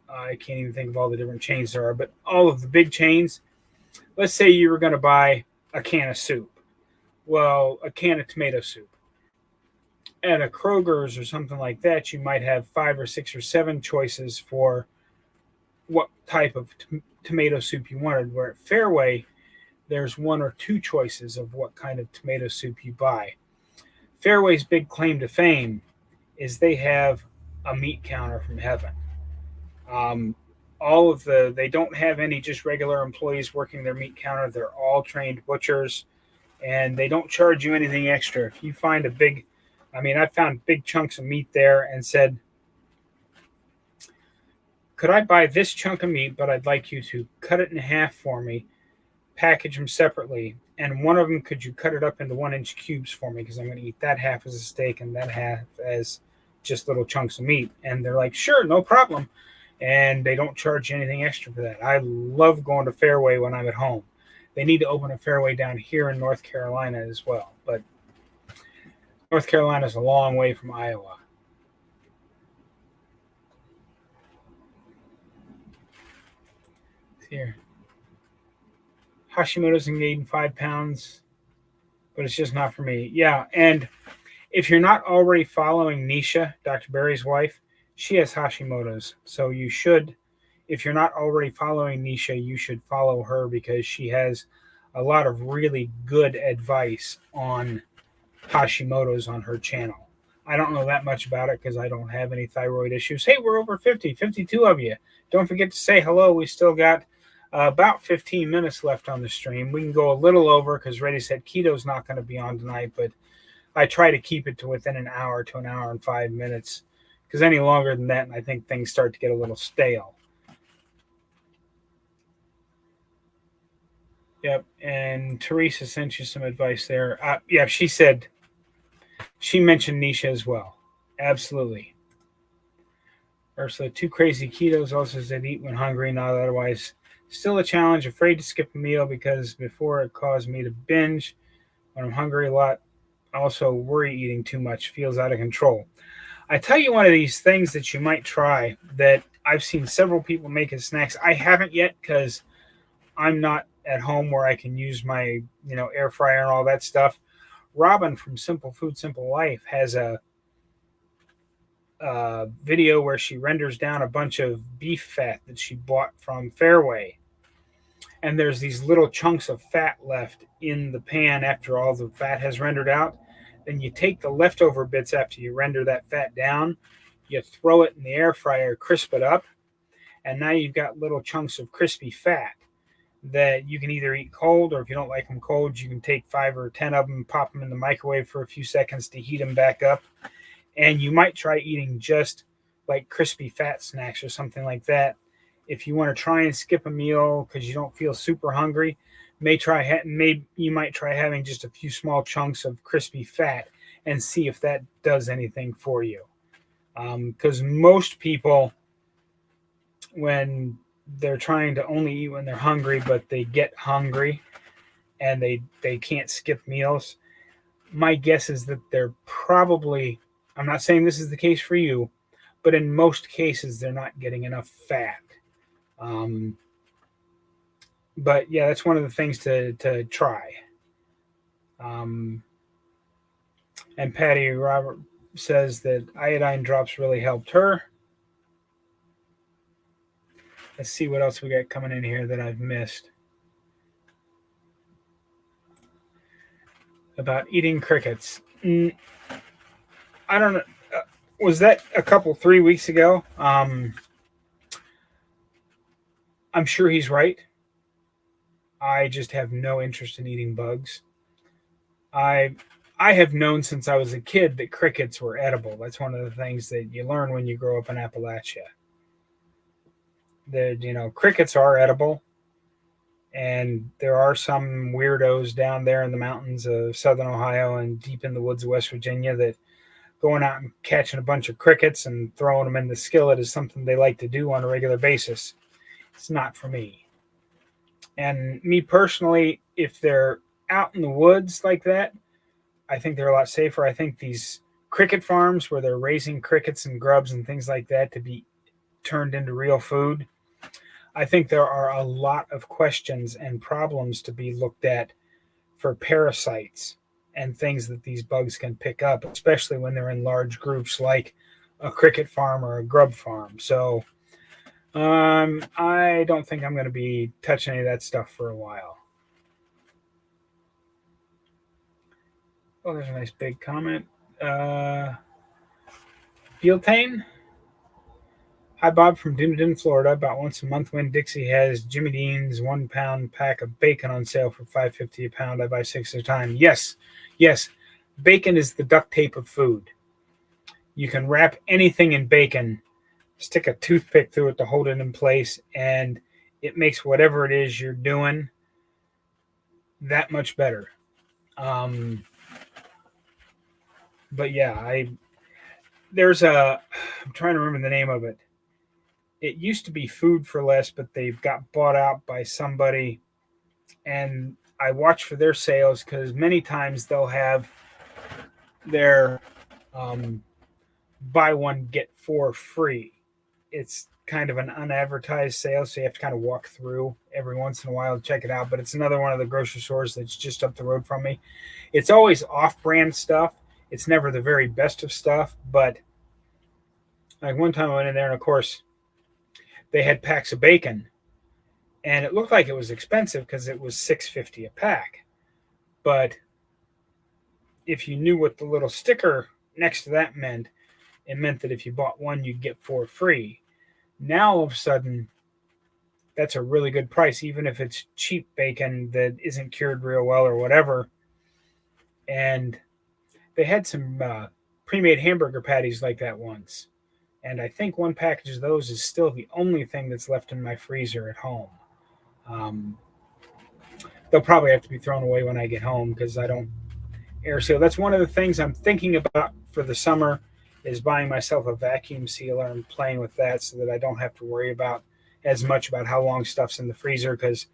I can't even think of all the different chains there are, but all of the big chains, let's say you were going to buy a can of soup. Well, a can of tomato soup. At a Kroger's or something like that, you might have 5 or 6 or 7 choices for what type of tomato soup you wanted. Where at Fairway, there's 1 or 2 choices of what kind of tomato soup you buy. Fairway's big claim to fame is they have a meat counter from heaven. They don't have any just regular employees working their meat counter. They're all trained butchers, and they don't charge you anything extra. If you find I found big chunks of meat there and said, could I buy this chunk of meat, but I'd like you to cut it in half for me, package them separately, and one of them, could you cut it up into 1-inch cubes for me, because I'm going to eat that half as a steak and that half as just little chunks of meat. And they're like, sure, no problem. And they don't charge you anything extra for that. I love going to Fairway when I'm at home. They need to open a Fairway down here in North Carolina as well, but North Carolina is a long way from Iowa. Here, Hashimoto's and gained 5 pounds, but it's just not for me. Yeah, and if you're not already following Nisha, Dr. Barry's wife, she has Hashimoto's. So you should, if you're not already following Nisha, you should follow her because she has a lot of really good advice on Hashimoto's on her channel. I don't know that much about it because I don't have any thyroid issues. Hey, we're over 52 of you. Don't forget to say hello. We still got about 15 minutes left on the stream. We can go a little over because Reddy said Keto's not going to be on tonight, but I try to keep it to within an hour to an hour and 5 minutes, because any longer than that, I think things start to get a little stale. Yep, and Teresa sent you some advice there. Yeah, she mentioned Nisha as well. Absolutely. Ursula, 2 crazy ketos also said eat when hungry, not otherwise. Still a challenge, afraid to skip a meal because before it caused me to binge when I'm hungry a lot. Also, worry eating too much, feels out of control. I tell you one of these things that you might try that I've seen several people make as snacks. I haven't yet because I'm not at home where I can use my, air fryer and all that stuff. Robin from Simple Food, Simple Life has a video where she renders down a bunch of beef fat that she bought from Fairway. And there's these little chunks of fat left in the pan after all the fat has rendered out. Then you take the leftover bits after you render that fat down, you throw it in the air fryer, crisp it up, and now you've got little chunks of crispy fat that you can either eat cold, or if you don't like them cold, you can take 5 or 10 of them, pop them in the microwave for a few seconds to heat them back up. And you might try eating just like crispy fat snacks or something like that. If you want to try and skip a meal because you don't feel super hungry, you might try having just a few small chunks of crispy fat and see if that does anything for you. Because most people, when they're trying to only eat when they're hungry, but they get hungry and they can't skip meals, my guess is that they're probably, I'm not saying this is the case for you, but in most cases, they're not getting enough fat. But yeah, that's one of the things to try. And Patty Robert says that iodine drops really helped her. Let's see what else we got coming in here that I've missed. About eating crickets. I don't know. Was that 3 weeks ago? I'm sure he's right. I just have no interest in eating bugs. I have known since I was a kid that crickets were edible. That's one of the things that you learn when you grow up in Appalachia. Crickets are edible, and there are some weirdos down there in the mountains of southern Ohio and deep in the woods of West Virginia that going out and catching a bunch of crickets and throwing them in the skillet is something they like to do on a regular basis. It's not for me. And me personally, if they're out in the woods like that, I think they're a lot safer. I think these cricket farms where they're raising crickets and grubs and things like that to be turned into real food, I think there are a lot of questions and problems to be looked at for parasites and things that these bugs can pick up, especially when they're in large groups like a cricket farm or a grub farm. So I don't think I'm going to be touching any of that stuff for a while. Oh, there's a nice big comment. Bealtane. Hi, Bob from Dunedin, Florida. About once a month when Dixie has Jimmy Dean's 1 pound pack of bacon on sale for $5.50 a pound. I buy 6 at a time. Yes. Bacon is the duct tape of food. You can wrap anything in bacon, stick a toothpick through it to hold it in place, and it makes whatever it is you're doing that much better. But yeah, I'm trying to remember the name of it. It used to be Food for Less, but they've got bought out by somebody, and I watch for their sales because many times they'll have their buy one get 4 free. It's kind of an unadvertised sale, so you have to kind of walk through every once in a while to check it out. But it's another one of the grocery stores that's just up the road from me. It's always off-brand stuff. It's never the very best of stuff, but like one time I went in there, and of course they had packs of bacon, and it looked like it was expensive because it was $6.50 a pack. But if you knew what the little sticker next to that meant, it meant that if you bought one, you'd get 4 free. Now, all of a sudden, that's a really good price, even if it's cheap bacon that isn't cured real well or whatever. And they had some pre-made hamburger patties like that once. And I think one package of those is still the only thing that's left in my freezer at home. They'll probably have to be thrown away when I get home because I don't air seal. That's one of the things I'm thinking about for the summer is buying myself a vacuum sealer and playing with that so that I don't have to worry about as much about how long stuff's in the freezer, because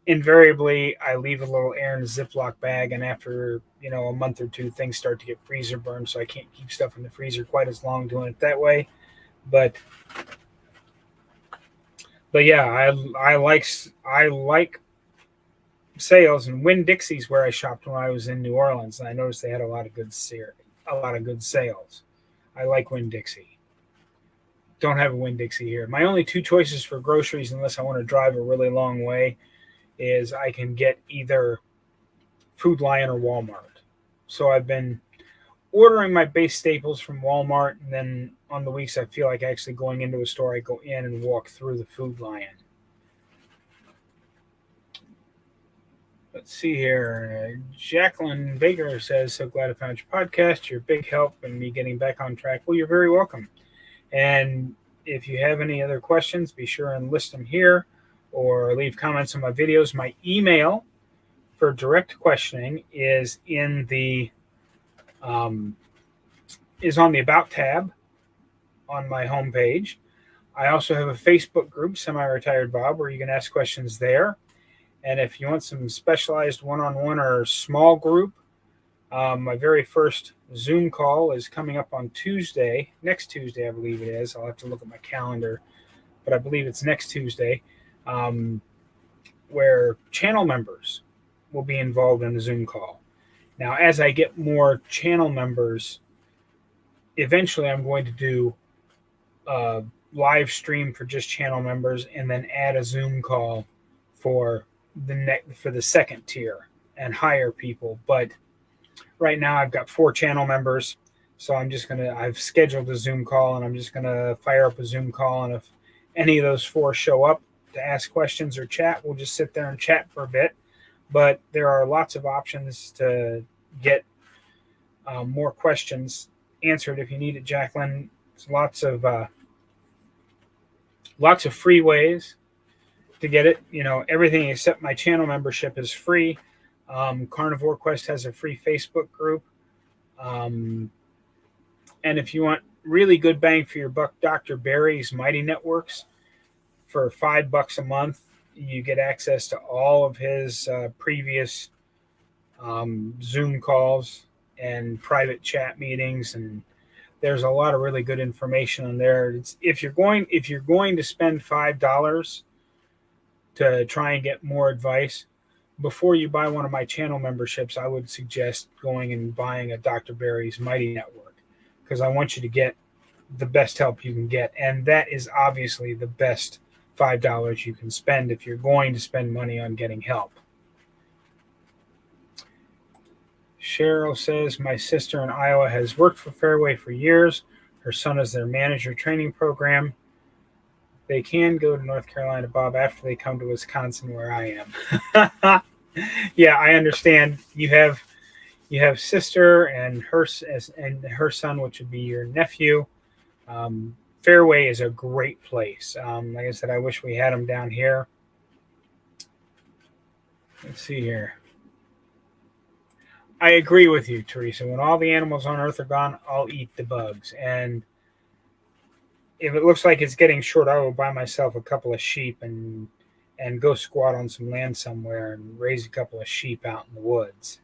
invariably I leave a little air in a Ziploc bag, and after a month or two, things start to get freezer burned, so I can't keep stuff in the freezer quite as long doing it that way. But yeah, I like sales, and Winn-Dixie's where I shopped when I was in New Orleans, and I noticed they had a lot of good sales. I like Winn-Dixie. Don't have a Winn-Dixie here. My only two choices for groceries, unless I want to drive a really long way, is I can get either Food Lion or Walmart. So I've been ordering my base staples from Walmart, and then on the weeks I feel like actually going into a store, I go in and walk through the Food Lion. Let's see here. Jacqueline Baker says, so glad I found your podcast. You're a big help in me getting back on track. Well, you're very welcome. And if you have any other questions, be sure and list them here or leave comments on my videos. My email for direct questioning is on the About tab on my homepage. I also have a Facebook group, SemiRetiredBob, where you can ask questions there. And if you want some specialized one-on-one or small group, my very first Zoom call is coming up on Tuesday, next Tuesday, I believe it is. I'll have to look at my calendar, but I believe it's next Tuesday, where channel members will be involved in the Zoom call. Now, as I get more channel members, eventually I'm going to do a live stream for just channel members and then add a Zoom call for the second tier and hire people. But right now I've got 4 channel members, so I've scheduled a Zoom call, and I'm just gonna fire up a Zoom call, and if any of those 4 show up to ask questions or chat, we'll just sit there and chat for a bit. But there are lots of options to get more questions answered if you need it, Jacqueline. There's lots of free ways to get it. Everything except my channel membership is free. Carnivore Quest has a free Facebook group. And if you want really good bang for your buck, Dr. Barry's Mighty Networks, for $5 a month, you get access to all of his previous Zoom calls and private chat meetings, and there's a lot of really good information on there. If you're going to spend $5 to try and get more advice, before you buy one of my channel memberships, I would suggest going and buying a Dr. Barry's Mighty Network, because I want you to get the best help you can get. And that is obviously the best $5 you can spend if you're going to spend money on getting help. Cheryl says, my sister in Iowa has worked for Fairway for years. Her son is their manager training program. They can go to North Carolina, Bob, after they come to Wisconsin, where I am. Yeah, I understand. You have sister and her son, which would be your nephew. Fairway is a great place. Like I said, I wish we had them down here. Let's see here. I agree with you, Teresa. When all the animals on Earth are gone, I'll eat the bugs. And if it looks like it's getting short, I will buy myself a couple of sheep and go squat on some land somewhere and raise a couple of sheep out in the woods,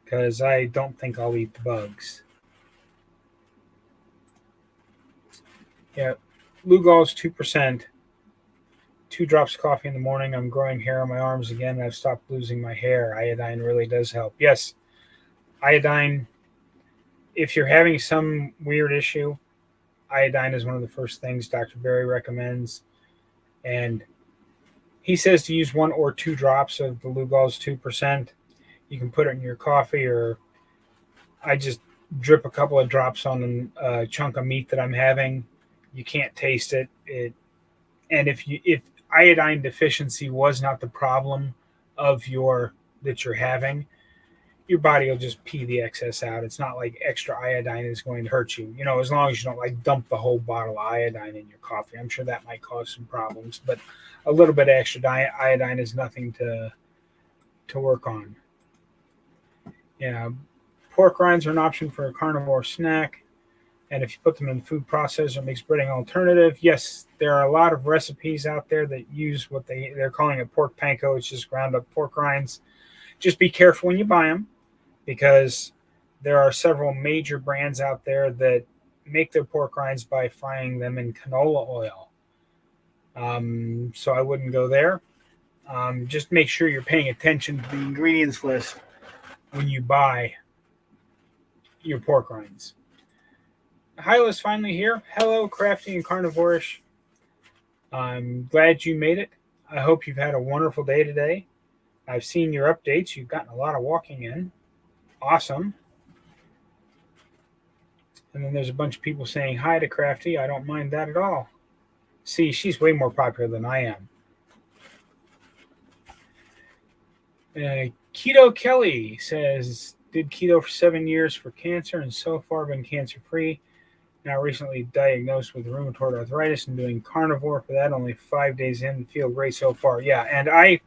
because I don't think I'll eat the bugs. Yeah, Lugol's 2%. 2 drops of coffee in the morning. I'm growing hair on my arms again, and I've stopped losing my hair. Iodine really does help. Yes, iodine, if you're having some weird issue, iodine is one of the first things Dr. Barry recommends. And he says to use 1 or 2 drops of the Lugol's 2%. You can put it in your coffee, or I just drip a couple of drops on a chunk of meat that I'm having. You can't taste it. And if iodine deficiency was not the problem that you're having, your body will just pee the excess out. It's not like extra iodine is going to hurt you. As long as you don't dump the whole bottle of iodine in your coffee. I'm sure that might cause some problems, but a little bit of extra iodine is nothing to work on. Yeah, pork rinds are an option for a carnivore snack. And if you put them in food processor, mixed breading alternative, yes, there are a lot of recipes out there that use what they're calling a pork panko. It's just ground up pork rinds. Just be careful when you buy them, because there are several major brands out there that make their pork rinds by frying them in canola oil. So I wouldn't go there. Just make sure you're paying attention to the ingredients list when you buy your pork rinds. Hyla's finally here. Hello, Crafty and Carnivorish. I'm glad you made it. I hope you've had a wonderful day today. I've seen your updates. You've gotten a lot of walking in. Awesome. And then there's a bunch of people saying hi to Crafty. I don't mind that at all. See, she's way more popular than I am. Keto Kelly says, did keto for 7 years for cancer and so far been cancer-free. Now recently diagnosed with rheumatoid arthritis and doing carnivore for that, only 5 days in, feel great so far. Yeah, and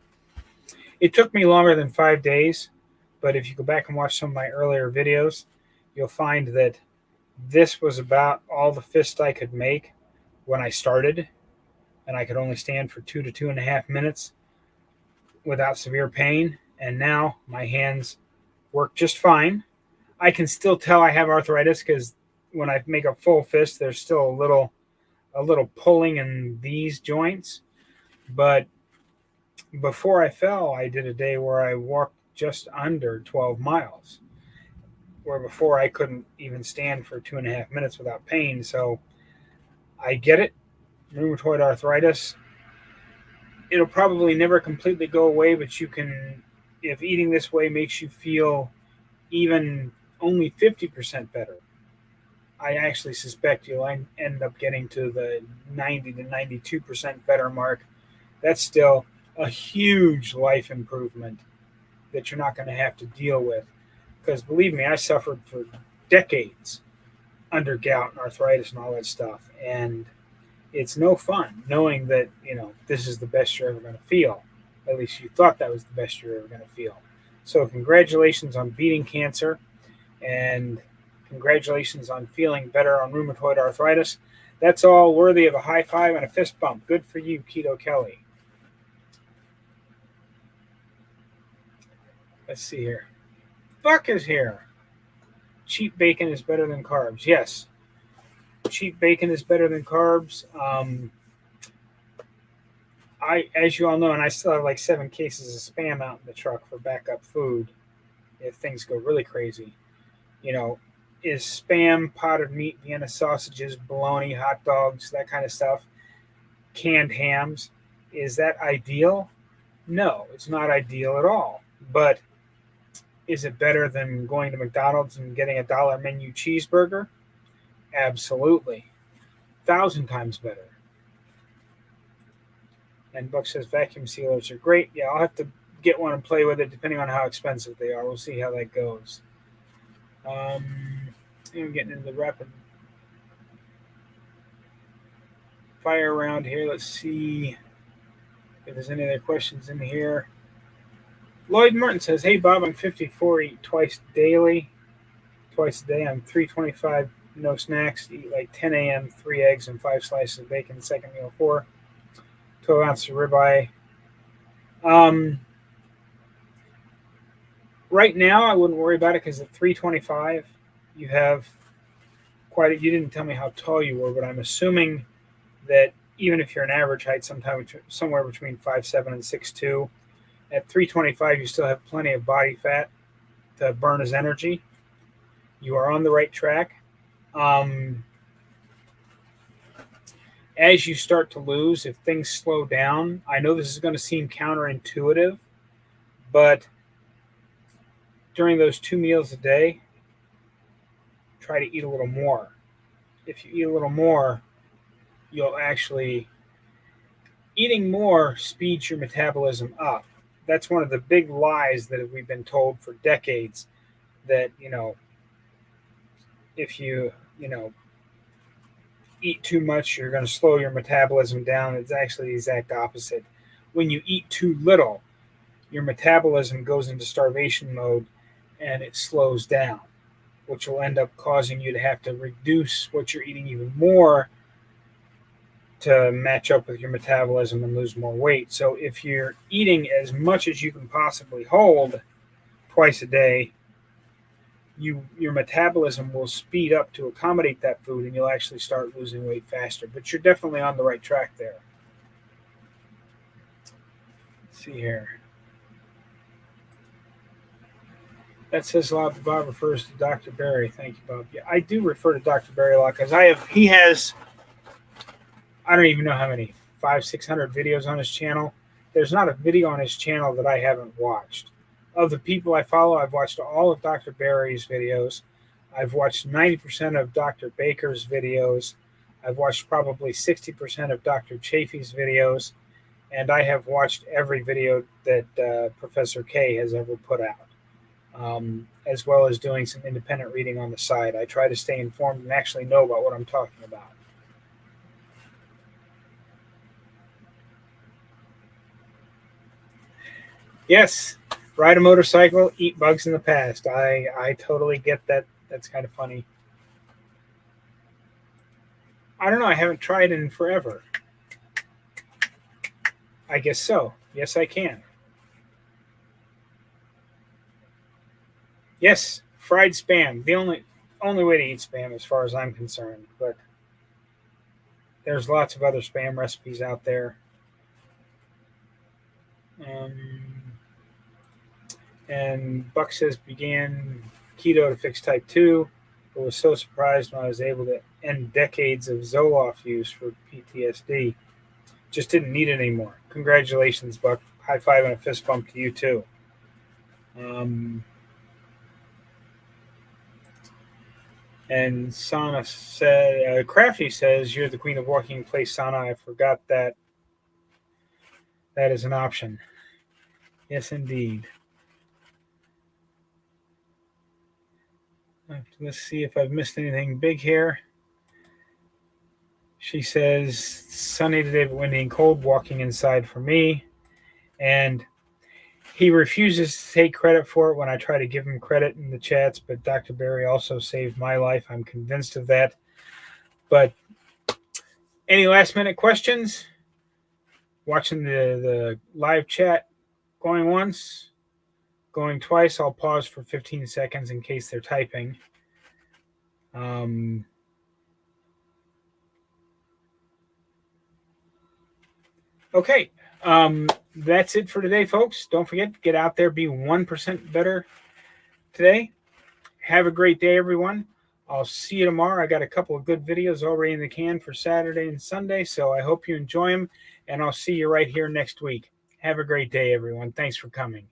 it took me longer than 5 days, but if you go back and watch some of my earlier videos, you'll find that this was about all the fists I could make when I started, and I could only stand for 2 to 2.5 minutes without severe pain, and now my hands work just fine. I can still tell I have arthritis because when I make a full fist, there's still a little pulling in these joints. But before I fell, I did a day where I walked just under 12 miles, where before I couldn't even stand for 2.5 minutes without pain. So I get it. Rheumatoid arthritis, it'll probably never completely go away, but you can, if eating this way makes you feel even only 50% better, I actually suspect you'll end up getting to the 90 to 92% better mark. That's still a huge life improvement that you're not going to have to deal with. Because believe me, I suffered for decades under gout and arthritis and all that stuff. And it's no fun knowing that, this is the best you're ever going to feel. At least you thought that was the best you're ever going to feel. So congratulations on beating cancer, and congratulations on feeling better on rheumatoid arthritis. That's all worthy of a high five and a fist bump. Good for you, Keto Kelly. Let's see here. Buck is here. Cheap bacon is better than carbs. Yes. Cheap bacon is better than carbs. As you all know, and I still have like 7 cases of Spam out in the truck for backup food if things go really crazy. Is Spam, potted meat, Vienna sausages, bologna, hot dogs, that kind of stuff, canned hams, is that ideal? No, it's not ideal at all. But is it better than going to McDonald's and getting a $1 menu cheeseburger? Absolutely. 1,000 times better. And Buck says vacuum sealers are great. Yeah, I'll have to get one and play with it depending on how expensive they are. We'll see how that goes. I'm getting into the rapid fire round here. Let's see if there's any other questions in here. Lloyd Martin says, hey, Bob, I'm 54, eat twice a day. I'm 325, no snacks, eat like 10 a.m., 3 eggs and 5 slices of bacon, second meal 4, 12 ounces of ribeye. Right now, I wouldn't worry about it because at 325, you have you didn't tell me how tall you were, but I'm assuming that even if you're an average height, somewhere between 5'7" and 6'2", at 325, you still have plenty of body fat to burn as energy. You are on the right track. As you start to lose, if things slow down, I know this is going to seem counterintuitive, but during those 2 meals a day, try to eat a little more. If you eat a little more, you'll actually, eating more speeds your metabolism up. That's one of the big lies that we've been told for decades, that, if you, eat too much, you're going to slow your metabolism down. It's actually the exact opposite. When you eat too little, your metabolism goes into starvation mode and it slows down. which will end up causing you to have to reduce what you're eating even more to match up with your metabolism and lose more weight. So if you're eating as much as you can possibly hold twice a day, your metabolism will speed up to accommodate that food, and you'll actually start losing weight faster. But you're definitely on the right track there. Let's see here. That says a lot. Bob refers to Dr. Barry. Thank you, Bob. Yeah, I do refer to Dr. Barry a lot because he has, I don't even know how many, 500-600 videos on his channel. There's not a video on his channel that I haven't watched. Of the people I follow, I've watched all of Dr. Barry's videos. I've watched 90% of Dr. Baker's videos. I've watched probably 60% of Dr. Chafee's videos. And I have watched every video that Professor K has ever put out, as well as doing some independent reading on the side. I try to stay informed and actually know about what I'm talking about. Yes, ride a motorcycle, eat bugs in the past. I totally get that. That's kind of funny. I don't know. I haven't tried in forever. I guess so. Yes, I can. Yes, fried spam. The only way to eat spam as far as I'm concerned. But there's lots of other spam recipes out there. And Buck says began keto to fix type 2, but was so surprised when I was able to end decades of Zoloft use for PTSD. Just didn't need it anymore. Congratulations, Buck. High five and a fist bump to you, too. And Sana said, Crafty says, you're the queen of walking in place, Sana. I forgot that is an option. Yes, indeed. Let's see if I've missed anything big here. She says, sunny today, but windy and cold, walking inside for me. And he refuses to take credit for it when I try to give him credit in the chats, but Dr. Barry also saved my life. I'm convinced of that. But any last minute questions? Watching the live chat going once, going twice. I'll pause for 15 seconds in case they're typing. Okay. That's it for today, folks. Don't forget to get out there, be 1% better today. Have a great day, everyone. I'll see you tomorrow. I got a couple of good videos already in the can for Saturday and Sunday, so I hope you enjoy them, and I'll see you right here next week. Have a great day, everyone. Thanks for coming.